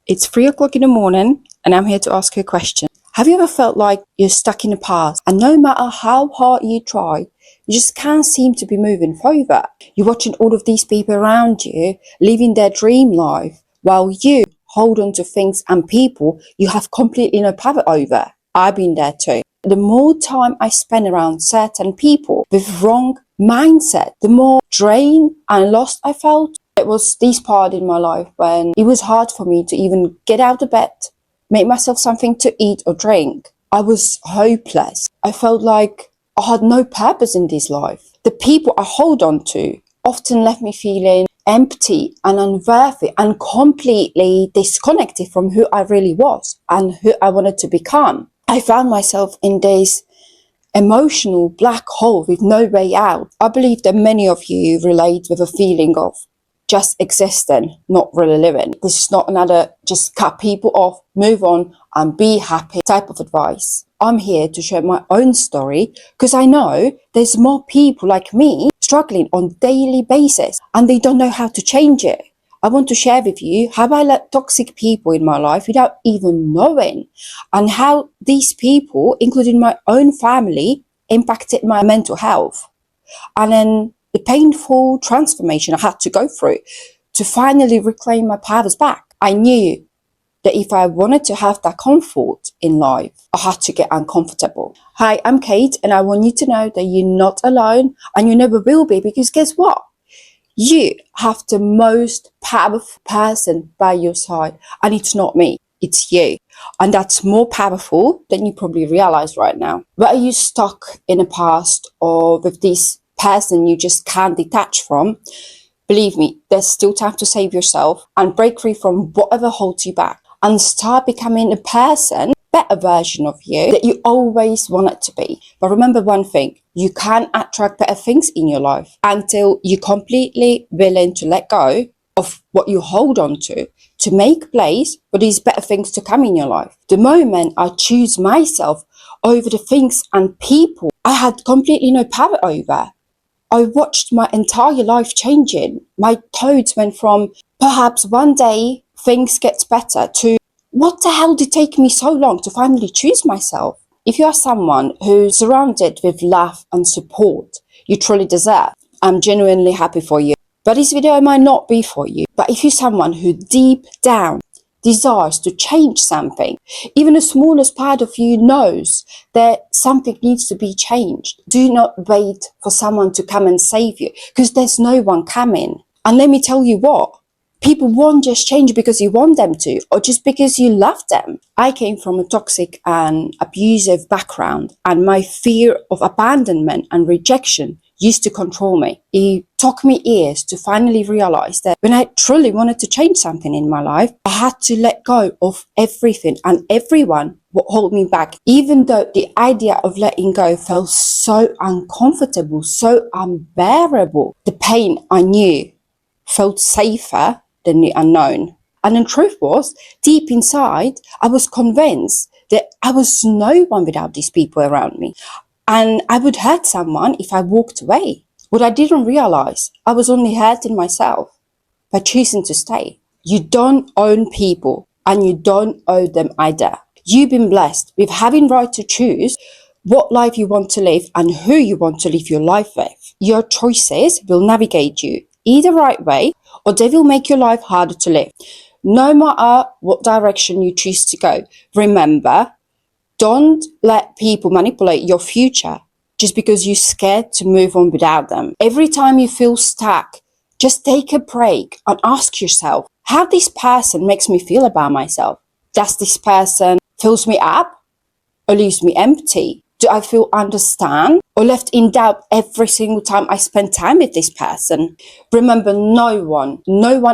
It's 3 o'clock in the morning and I'm here to ask you a question. Have you ever felt like you're stuck in the past and no matter how hard you try, you just can't seem to be moving forward? You're watching all of these people around you living their dream life while you hold on to things and people you have completely no power over. I've been there too. The more time I spend around certain people with wrong mindset, the more drained and lost I felt. It was this part in my life when it was hard for me to even get out of bed, make myself something to eat or drink. I was hopeless. I felt like I had no purpose in this life. The people I hold on to often left me feeling empty and unworthy and completely disconnected from who I really was and who I wanted to become. I found myself in this emotional black hole with no way out. I believe that many of you relate with a feeling of just existing, not really living. This is not another just cut people off, move on and be happy type of advice. I'm here to share my own story because I know there's more people like me struggling on a daily basis and they don't know how to change it. I want to share with you how I let toxic people in my life without even knowing and how these people, including my own family, impacted my mental health. And then the painful transformation I had to go through to finally reclaim my powers back. I knew that if I wanted to have that comfort in life, I had to get uncomfortable. Hi, I'm Kate, and I want you to know that you're not alone and you never will be, because guess what? You have the most powerful person by your side, and it's not me, it's you. And that's more powerful than you probably realize right now. But are you stuck in the past or with this person you just can't detach from? Believe me, there's still time to save yourself and break free from whatever holds you back and start becoming a person, better version of you that you always wanted to be. But remember one thing, you can't attract better things in your life until you're completely willing to let go of what you hold on to make place for these better things to come in your life. The moment I choose myself over the things and people I had completely no power over, I watched my entire life changing. My thoughts went from perhaps one day things get better to what the hell did it take me so long to finally choose myself? If you are someone who's surrounded with love and support you truly deserve, I'm genuinely happy for you. But this video might not be for you. But if you're someone who deep down desires to change something, even the smallest part of you knows that something needs to be changed, do not wait for someone to come and save you, because there's no one coming. And let me tell you what, people won't just change because you want them to or just because you love them. I came from a toxic and abusive background, and my fear of abandonment and rejection used to control me. It took me years to finally realize that when I truly wanted to change something in my life, I had to let go of everything and everyone would hold me back. Even though the idea of letting go felt so uncomfortable, so unbearable, the pain I knew felt safer than the unknown. And the truth was, deep inside, I was convinced that I was no one without these people around me. And I would hurt someone if I walked away. What I didn't realize, I was only hurting myself by choosing to stay. You don't own people and you don't owe them either. You've been blessed with having right to choose what life you want to live and who you want to live your life with. Your choices will navigate you either right way or they will make your life harder to live. No matter what direction you choose to go, remember, don't let people manipulate your future just because you're scared to move on without them. Every time you feel stuck, just take a break and ask yourself, how this person makes me feel about myself? Does this person fills me up or leaves me empty? Do I feel understand or left in doubt every single time I spend time with this person? Remember, no one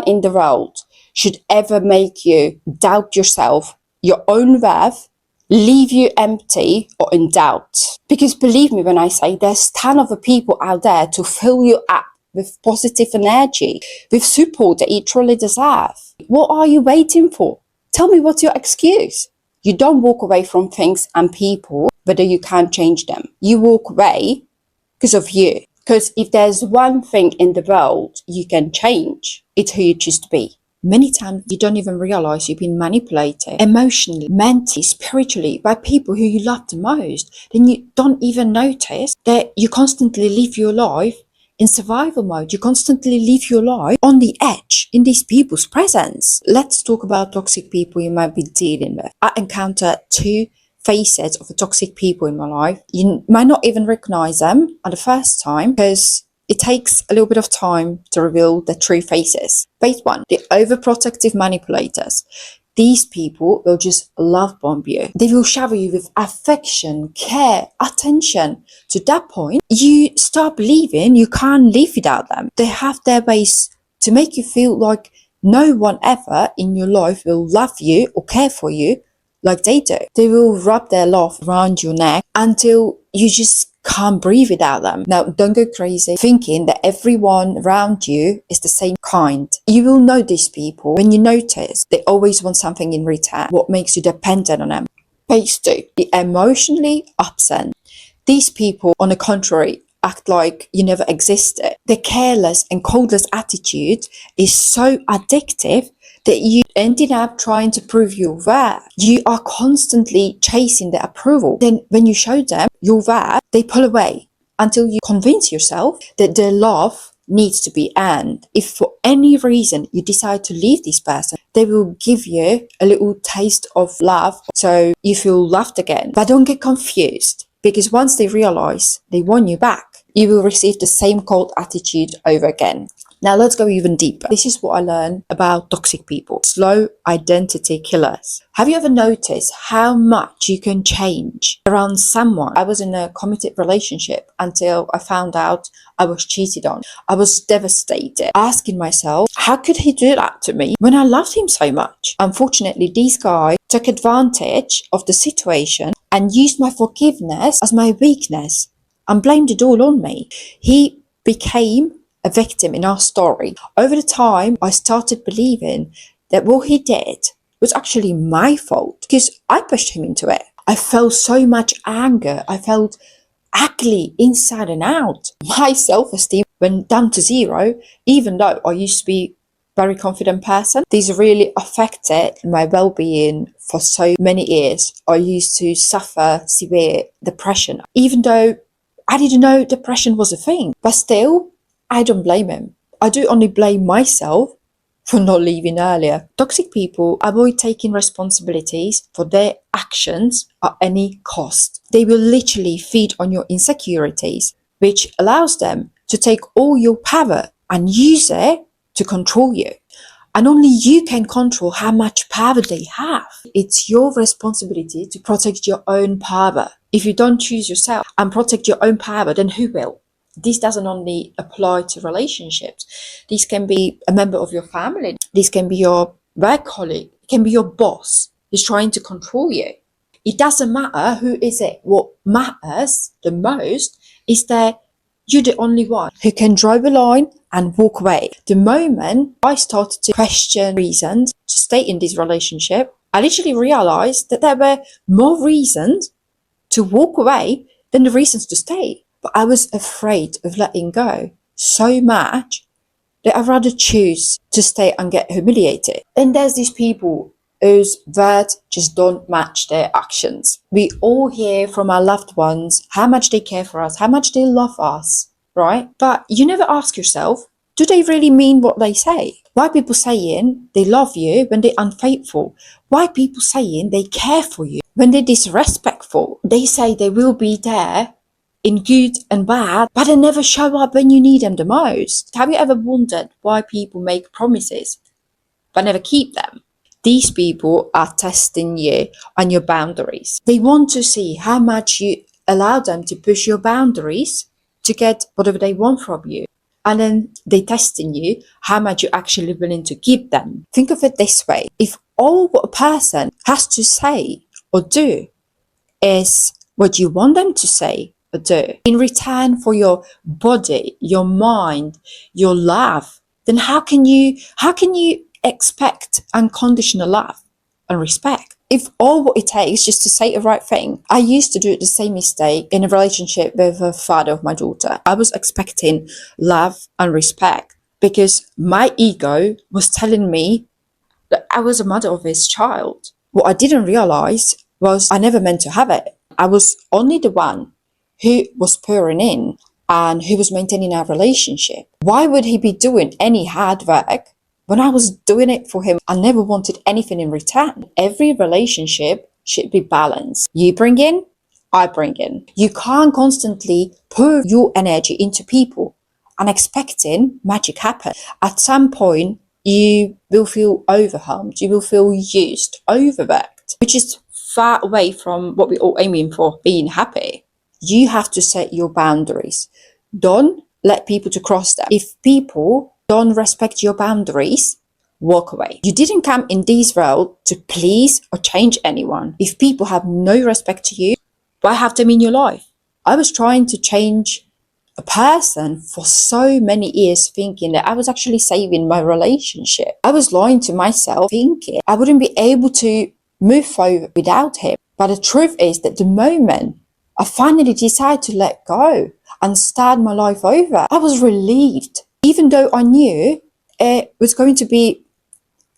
in the world should ever make you doubt yourself, your own worth, leave you empty or in doubt. Because believe me when I say there's a ton of people out there to fill you up with positive energy, with support that you truly deserve. What are you waiting for? Tell me what's your excuse. You don't walk away from things and people whether you can't change them. You walk away because of you. Because if there's one thing in the world you can change, it's who you choose to be. Many times you don't even realize you've been manipulated emotionally, mentally, spiritually by people who you love the most. Then you don't even notice that you constantly live your life in survival mode. You constantly live your life on the edge in these people's presence. Let's talk about toxic people you might be dealing with. I encountered two faces of toxic people in my life. You might not even recognize them at the first time because it takes a little bit of time to reveal the true faces. Phase one, the overprotective manipulators. These people will just love bomb you. They will shower you with affection, care, attention. To that point, you start believing you can't live without them. They have their ways to make you feel like no one ever in your life will love you or care for you like they do. They will wrap their love around your neck until you just can't breathe without them. Now, don't go crazy thinking that everyone around you is the same kind. You will know these people when you notice they always want something in return. What makes you dependent on them? Phase two, the emotionally absent. These people, on the contrary, act like you never existed. Their careless and coldless attitude is so addictive that you ended up trying to prove you're there. You are constantly chasing their approval. Then when you show them you're there, they pull away until you convince yourself that their love needs to be earned. If for any reason you decide to leave this person, they will give you a little taste of love so you feel loved again. But don't get confused, because once they realize they want you back, you will receive the same cold attitude over again. Now let's go even deeper. This is what I learned about toxic people. Slow identity killers. Have you ever noticed how much you can change around someone? I was in a committed relationship until I found out I was cheated on. I was devastated, asking myself, how could he do that to me when I loved him so much? Unfortunately, this guy took advantage of the situation and used my forgiveness as my weakness and blamed it all on me. He became a victim in our story. Over the time, I started believing that what he did was actually my fault because I pushed him into it. I felt so much anger. I felt ugly inside and out. My self-esteem went down to zero, even though I used to be a very confident person. This really affected my well-being for so many years. I used to suffer severe depression, even though I didn't know depression was a thing. But still, I don't blame him. I do only blame myself for not leaving earlier. Toxic people avoid taking responsibilities for their actions at any cost. They will literally feed on your insecurities, which allows them to take all your power and use it to control you. And only you can control how much power they have. It's your responsibility to protect your own power. If you don't choose yourself and protect your own power, then who will? This doesn't only apply to relationships. This can be a member of your family. This can be your work colleague. It can be your boss who's trying to control you. It doesn't matter who is it. What matters the most is that you're the only one who can draw the line and walk away. The moment I started to question reasons to stay in this relationship, I literally realized that there were more reasons to walk away than the reasons to stay. But I was afraid of letting go so much that I'd rather choose to stay and get humiliated. And there's these people whose words just don't match their actions. We all hear from our loved ones how much they care for us, how much they love us, right? But you never ask yourself, do they really mean what they say? Why people saying they love you when they're unfaithful? Why people saying they care for you when they're disrespectful? They say they will be there in good and bad, but they never show up when you need them the most. Have you ever wondered why people make promises but never keep them? These people are testing you on your boundaries. They want to see how much you allow them to push your boundaries to get whatever they want from you. And then they testing you how much you're actually willing to give them. Think of it this way. If all what a person has to say or do is what you want them to say or do in return for your body, your mind, your love, then how can you expect unconditional love and respect? If all what it takes just to say the right thing. I used to do the same mistake in a relationship with the father of my daughter. I was expecting love and respect because my ego was telling me that I was a mother of his child. What I didn't realize was I never meant to have it. I was only the one who was pouring in and who was maintaining our relationship. Why would he be doing any hard work when I was doing it for him? I never wanted anything in return. Every relationship should be balanced. You bring in, I bring in. You can't constantly pour your energy into people and expecting magic happen. At some point, you will feel overwhelmed. You will feel used, overworked, which is far away from what we're all aiming for, being happy. You have to set your boundaries. Don't let people to cross them. If people don't respect your boundaries, walk away. You didn't come in this world to please or change anyone. If people have no respect to you, why have them in your life? I was trying to change a person for so many years, thinking that I was actually saving my relationship. I was lying to myself, thinking I wouldn't be able to move forward without him. But the truth is that the moment I finally decided to let go and start my life over, I was relieved. Even though I knew it was going to be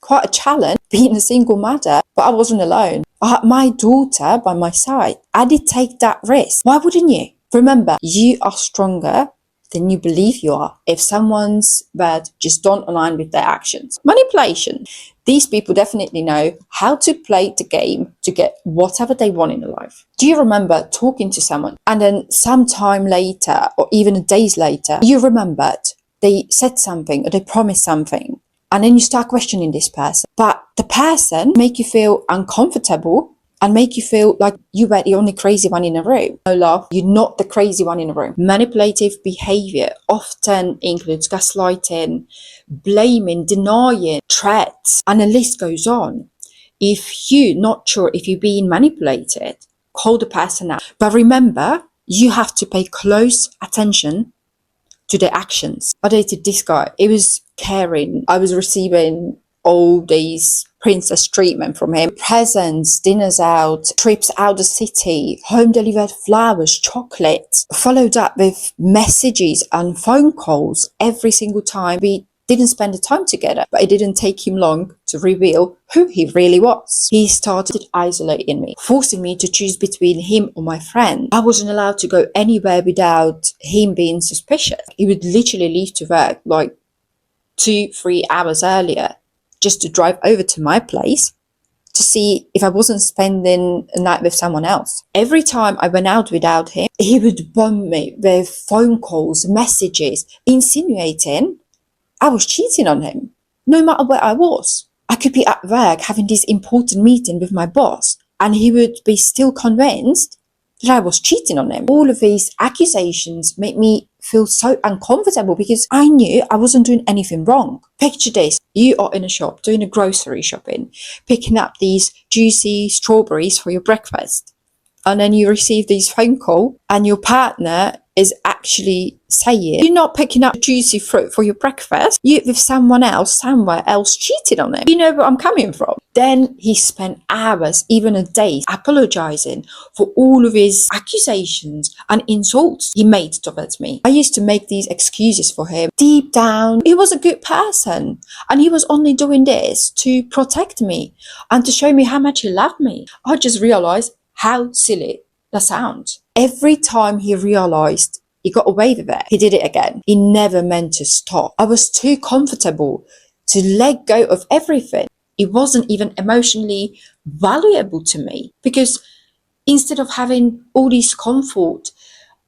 quite a challenge being a single mother, but I wasn't alone. I had my daughter by my side. I did take that risk. Why wouldn't you? Remember, you are stronger than you believe you are. If someone's bad, just don't align with their actions. Manipulation. These people definitely know how to play the game to get whatever they want in life. Do you remember talking to someone and then sometime later or even days later, you remembered they said something or they promised something, and then you start questioning this person, but the person make you feel uncomfortable and make you feel like you were the only crazy one in the room. No, love, you're not the crazy one in the room. Manipulative behavior often includes gaslighting, blaming, denying, threats, and the list goes on. If you're not sure if you're being manipulated, call the person out. But remember, you have to pay close attention to their actions. I dated this guy. It was caring. I was receiving all these princess treatment from him. Presents, dinners out, trips out the city, home delivered flowers, chocolates. Followed up with messages and phone calls every single time. We didn't spend the time together, but it didn't take him long to reveal who he really was. He started isolating me, forcing me to choose between him or my friend. I wasn't allowed to go anywhere without him being suspicious. He would literally leave to work like 2-3 hours earlier just to drive over to my place to see if I wasn't spending a night with someone else. Every time I went out without him, he would bomb me with phone calls, messages, insinuating I was cheating on him, no matter where I was. I could be at work having this important meeting with my boss, and he would be still convinced that I was cheating on him. All of these accusations made me feel so uncomfortable because I knew I wasn't doing anything wrong. Picture this. You are in a shop doing a grocery shopping, picking up these juicy strawberries for your breakfast. And then you receive these phone call and your partner is actually saying, you're not picking up juicy fruit for your breakfast. You with someone else, somewhere else cheated on him. You know where I'm coming from. Then he spent hours, even a day, apologizing for all of his accusations and insults he made towards me. I used to make these excuses for him. Deep down, he was a good person. And he was only doing this to protect me and to show me how much he loved me. I just realized how silly that sounds. Every time he realized he got away with it, he did it again. He never meant to stop. I was too comfortable to let go of everything. It wasn't even emotionally valuable to me because instead of having all this comfort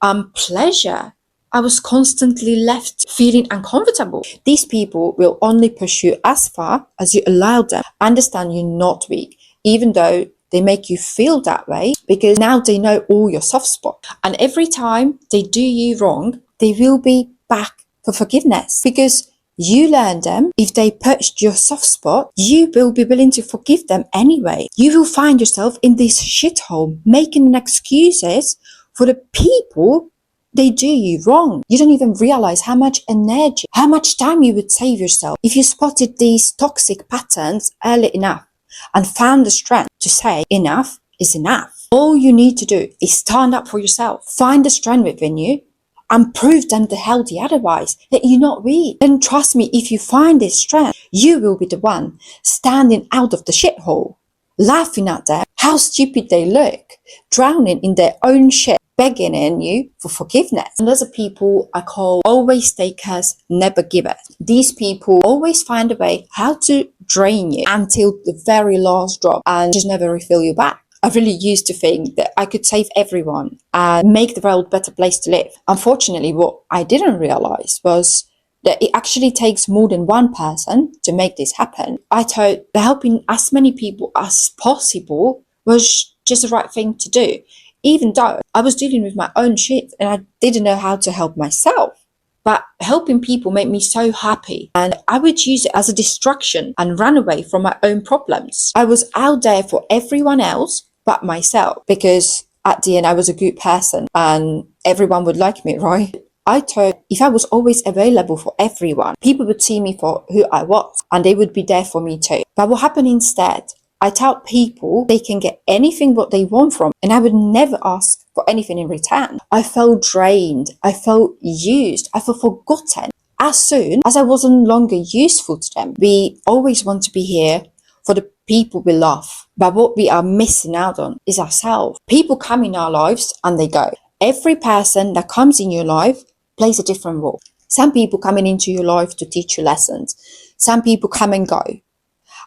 and pleasure, I was constantly left feeling uncomfortable. These people will only push you as far as you allow them. Understand you're not weak, even though they make you feel that way, because now they know all your soft spots. And every time they do you wrong, they will be back for forgiveness because you learn them. If they pushed your soft spot, you will be willing to forgive them anyway. You will find yourself in this shithole making excuses for the people they do you wrong. You don't even realize how much energy, how much time you would save yourself if you spotted these toxic patterns early enough and found the strength to say enough is enough. All you need to do is stand up for yourself. Find the strength within you and prove them the healthy otherwise that you're not weak. Then trust me, if you find this strength, you will be the one standing out of the shithole, laughing at them, how stupid they look, drowning in their own shit, begging in you for forgiveness. And those are people I call always takers, never givers. These people always find a way how to drain you until the very last drop and just never refill you back. I really used to think that I could save everyone and make the world a better place to live. Unfortunately, what I didn't realize was that it actually takes more than one person to make this happen. I thought that helping as many people as possible was just the right thing to do, even though I was dealing with my own shit and I didn't know how to help myself. But helping people made me so happy, and I would use it as a distraction and run away from my own problems. I was out there for everyone else but myself, because at the end I was a good person and everyone would like me, right? I thought if I was always available for everyone, people would see me for who I was and they would be there for me too. But what happened instead? I tell people they can get anything what they want from, and I would never ask for anything in return. I felt drained. I felt used. I felt forgotten. As soon as I wasn't longer useful to them, we always want to be here for the people we love. But what we are missing out on is ourselves. People come in our lives and they go. Every person that comes in your life plays a different role. Some people coming into your life to teach you lessons. Some people come and go.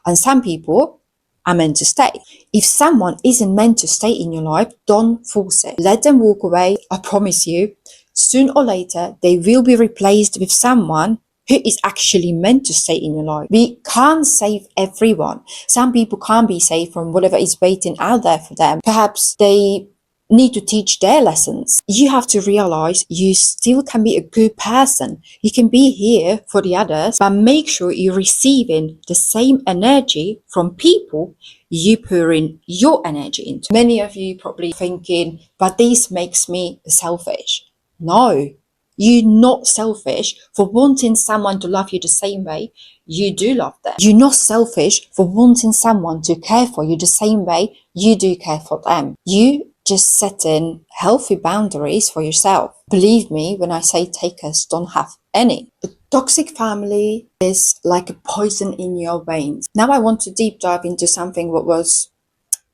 And some people are meant to stay. If someone isn't meant to stay in your life, don't force it. Let them walk away. I promise you, sooner or later, they will be replaced with someone who is actually meant to stay in your life. We can't save everyone. Some people can't be saved from whatever is waiting out there for them. Perhaps they need to teach their lessons. You have to realize you still can be a good person. You can be here for the others, but make sure you're receiving the same energy from people you pour in your energy into. Many of you probably thinking, but this makes me selfish. No, you're not selfish for wanting someone to love you the same way you do love them. You're not selfish for wanting someone to care for you the same way you do care for them. You just setting healthy boundaries for yourself. Believe me when I say takers don't have any. A toxic family is like a poison in your veins. Now I want to deep dive into something that was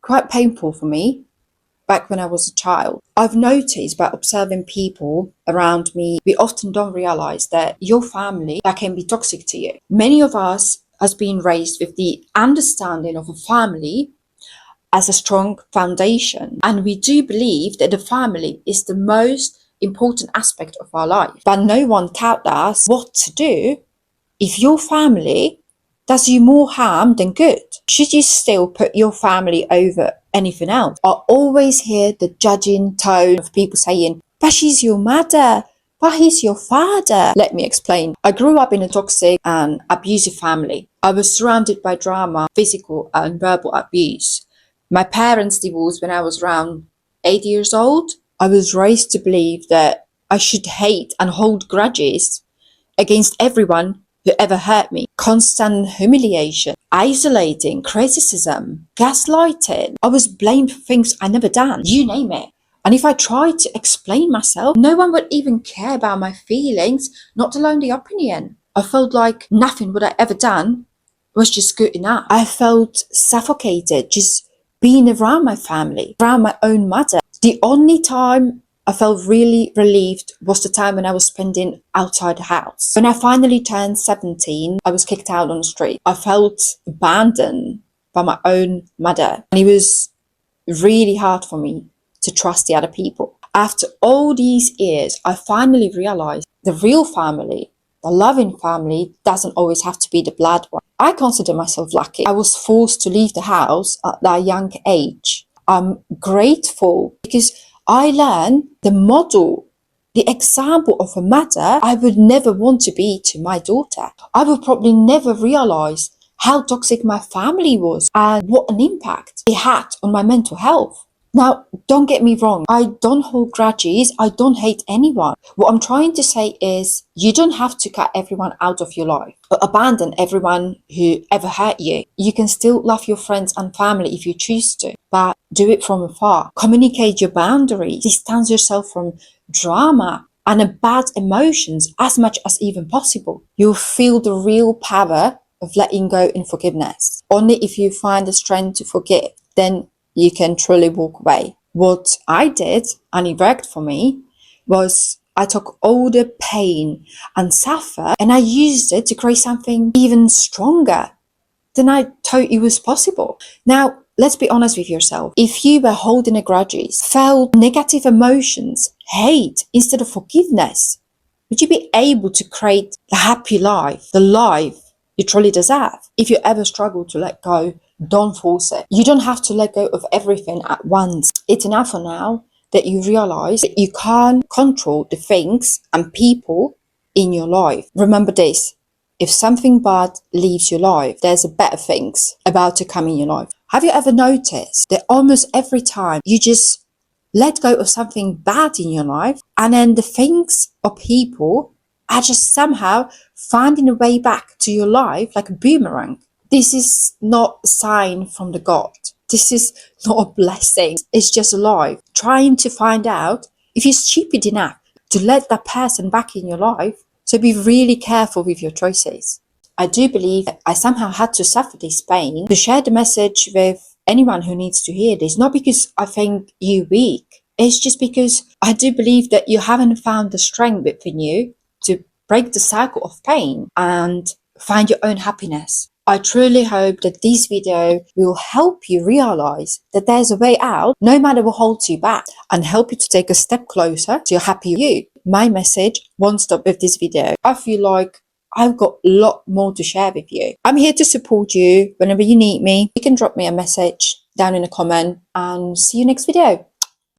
quite painful for me back when I was a child. I've noticed by observing people around me, we often don't realize that your family that can be toxic to you. Many of us has been raised with the understanding of a family as a strong foundation. And we do believe that the family is the most important aspect of our life. But no one taught us what to do if your family does you more harm than good. Should you still put your family over anything else? I always hear the judging tone of people saying, but she's your mother, but he's your father. Let me explain. I grew up in a toxic and abusive family. I was surrounded by drama, physical and verbal abuse. My parents divorced when I was around 8 years old. I was raised to believe that I should hate and hold grudges against everyone who ever hurt me. Constant humiliation, isolating, criticism, gaslighting. I was blamed for things I never done. You name it. And if I tried to explain myself, no one would even care about my feelings, not alone the opinion. I felt like nothing what I ever done was just good enough. I felt suffocated just being around my family, around my own mother. The only time I felt really relieved was the time when I was spending outside the house. When I finally turned 17, I was kicked out on the street. I felt abandoned by my own mother. And it was really hard for me to trust the other people. After all these years, I finally realized the real family, the loving family, doesn't always have to be the blood one. I consider myself lucky. I was forced to leave the house at that young age. I'm grateful because I learned the model, the example of a mother I would never want to be to my daughter. I would probably never realize how toxic my family was and what an impact it had on my mental health. Now, don't get me wrong. I don't hold grudges. I don't hate anyone. What I'm trying to say is you don't have to cut everyone out of your life or abandon everyone who ever hurt you. You can still love your friends and family if you choose to, but do it from afar. Communicate your boundaries. Distance yourself from drama. and the bad emotions as much as even possible. You'll feel the real power of letting go in forgiveness. Only if you find the strength to forgive, then you can truly walk away. What I did, and it worked for me, was I took all the pain and suffer and I used it to create something even stronger than I thought it was possible. Now, let's be honest with yourself. If you were holding a grudges, felt negative emotions, hate instead of forgiveness, would you be able to create a happy life, the life you truly deserve? If you ever struggle to let go, don't force it. You don't have to let go of everything at once. It's enough for now that you realize that you can't control the things and people in your life. Remember this. If something bad leaves your life, there's better things about to come in your life. Have you ever noticed that almost every time you just let go of something bad in your life, and then the things or people are just somehow finding a way back to your life like a boomerang? This is not a sign from the God. This is not a blessing. It's just life trying to find out if you're stupid enough to let that person back in your life. So be really careful with your choices. I do believe that I somehow had to suffer this pain to share the message with anyone who needs to hear this, not because I think you weak. It's just because I do believe that you haven't found the strength within you to break the cycle of pain and find your own happiness. I truly hope that this video will help you realize that there's a way out, no matter what holds you back, and help you to take a step closer to your happy you. My message won't stop with this video. I feel like I've got a lot more to share with you. I'm here to support you whenever you need me. You can drop me a message down in a comment and see you next video.